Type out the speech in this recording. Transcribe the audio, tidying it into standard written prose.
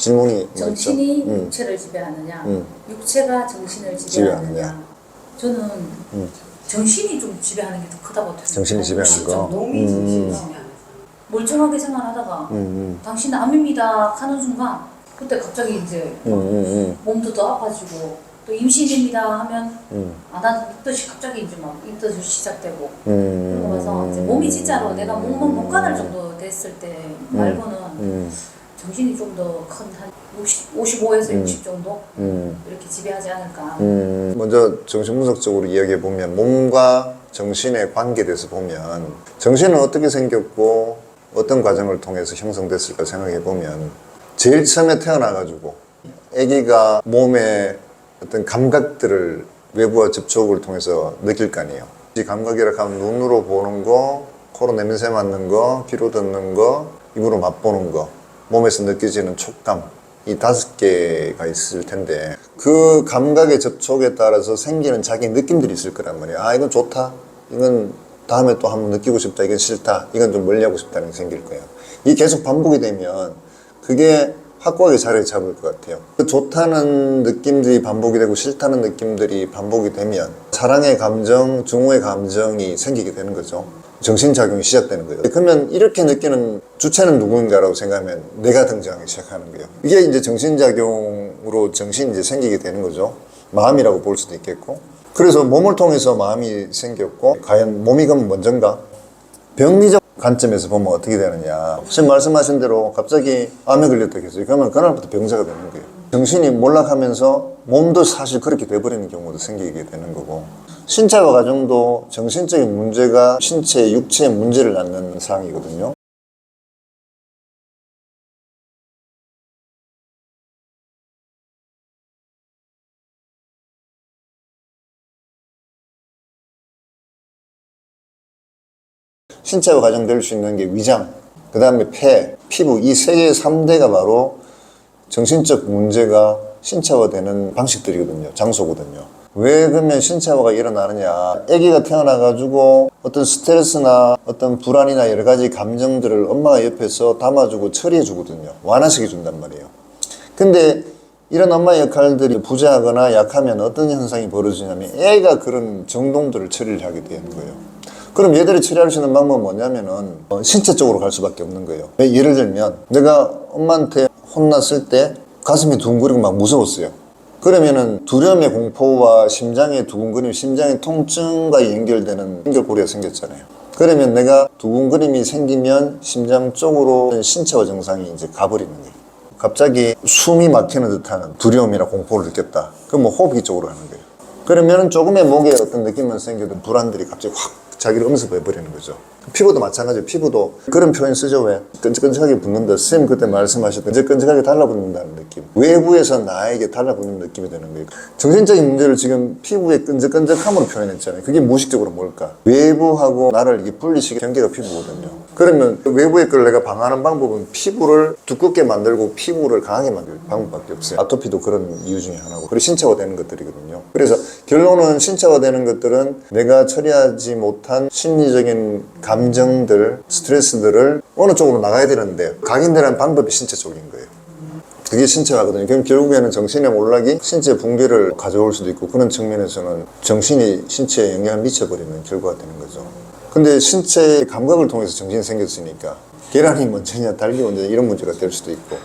질문이 정신이 육체를 지배하느냐, 육체가 정신을 지배하느냐. 저는 정신이 좀 지배하는 게 더 크다고 생각해요. 정신이 지배하는 거. 몸이 정신이 멀쩡하게 생활하다가 당신 암입니다 하는 순간 그때 갑자기 이제 몸도 더 아파지고 또 임신입니다 하면 난 입덧이 갑자기 이제 막 입덧이 시작되고 그러면서 이제 몸이 진짜로 내가 몸만 못 가눌 정도 됐을 때 말고는 정신이 좀 더 큰 한 55에서 60 정도 이렇게 지배하지 않을까. 먼저 정신분석적으로 이야기해 보면 몸과 정신의 관계에 대해서 보면 정신은 어떻게 생겼고 어떤 과정을 통해서 형성됐을까 생각해 보면 제일 처음에 태어나가지고 아기가 몸의 어떤 감각들을 외부와 접촉을 통해서 느낄 거 아니에요. 이 감각이라 하면 눈으로 보는 거, 코로 냄새 맡는 거, 귀로 듣는 거, 입으로 맛보는 거, 몸에서 느껴지는 촉감, 이 5개가 있을 텐데 그 감각의 접촉에 따라서 생기는 자기 느낌들이 있을 거란 말이에요. 이건 좋다, 이건 다음에 또 한번 느끼고 싶다, 이건 싫다, 이건 좀 멀리하고 싶다는 게 생길 거예요. 이게 계속 반복이 되면 그게 확고하게 자리를 잡을 것 같아요. 그 좋다는 느낌들이 반복이 되고 싫다는 느낌들이 반복이 되면 사랑의 감정, 증오의 감정이 생기게 되는 거죠. 정신작용이 시작되는 거예요. 그러면 이렇게 느끼는 주체는 누구인가라고 생각하면 내가 등장하기 시작하는 거예요. 이게 이제 정신작용으로 정신이 이제 생기게 되는 거죠. 마음이라고 볼 수도 있겠고. 그래서 몸을 통해서 마음이 생겼고, 과연 몸이 그럼 먼저인가? 병리적 관점에서 보면 어떻게 되느냐. 지금 말씀하신 대로 갑자기 암에 걸렸다 했어요. 그러면 그날부터 병자가 되는 거예요. 정신이 몰락하면서 몸도 사실 그렇게 돼버리는 경우도 생기게 되는 거고, 신체와 가정도 정신적인 문제가 신체, 육체의 문제를 낳는 상황이거든요. 신체와 가정될 수 있는 게 위장, 그 다음에 폐, 피부, 이 세 개의 3대가 바로 정신적 문제가 신체화되는 방식들이거든요. 장소거든요. 왜 그러면 신체화가 일어나느냐. 아기가 태어나가지고 어떤 스트레스나 어떤 불안이나 여러 가지 감정들을 엄마가 옆에서 담아주고 처리해주거든요. 완화시켜준단 말이에요. 근데 이런 엄마의 역할들이 부재하거나 약하면 어떤 현상이 벌어지냐면 애가 그런 정동들을 처리를 하게 되는 거예요. 그럼 얘들이 처리할 수 있는 방법은 뭐냐면은 신체 쪽으로 갈 수밖에 없는 거예요. 예를 들면 내가 엄마한테 혼났을 때 가슴이 둥그리고 막 무서웠어요. 그러면은 두려움의 공포와 심장의 두근거림, 심장의 통증과 연결되는 연결고리가 생겼잖아요. 그러면 내가 두근거림이 생기면 심장 쪽으로 신체화 증상이 이제 가버리는 거예요. 갑자기 숨이 막히는 듯한 두려움이나 공포를 느꼈다. 그럼 뭐 호흡기 쪽으로 가는 거예요. 그러면은 조금의 목에 어떤 느낌만 생겨도 불안들이 갑자기 확 자기를 엄습해버리는 거죠. 피부도 마찬가지예요. 피부도 그런 표현 쓰죠. 왜? 끈적끈적하게 붙는다. 선생님 그때 말씀하셨던 끈적끈적하게 달라붙는다는 느낌. 외부에서 나에게 달라붙는 느낌이 되는 거예요. 정신적인 문제를 지금 피부의 끈적끈적함으로 표현했잖아요. 그게 무의식적으로 뭘까? 외부하고 나를 이게 분리시키는 경계가 피부거든요. 그러면 외부의 걸 내가 방어하는 방법은 피부를 두껍게 만들고 피부를 강하게 만들 방법밖에 없어요. 아토피도 그런 이유 중에 하나고, 그리고 신체화되는 것들이거든요. 그래서 결론은 신체화되는 것들은 내가 처리하지 못한 심리적인 감정들, 스트레스들을 어느 쪽으로 나가야 되는데 각인되는 방법이 신체 쪽인 거예요. 그게 신체화거든요. 그럼 결국에는 정신의 몰락이 신체 붕괴를 가져올 수도 있고, 그런 측면에서는 정신이 신체에 영향을 미쳐버리는 결과가 되는 거죠. 근데 신체의 감각을 통해서 정신이 생겼으니까 계란이 먼저냐 닭이 먼저냐 이런 문제가 될 수도 있고,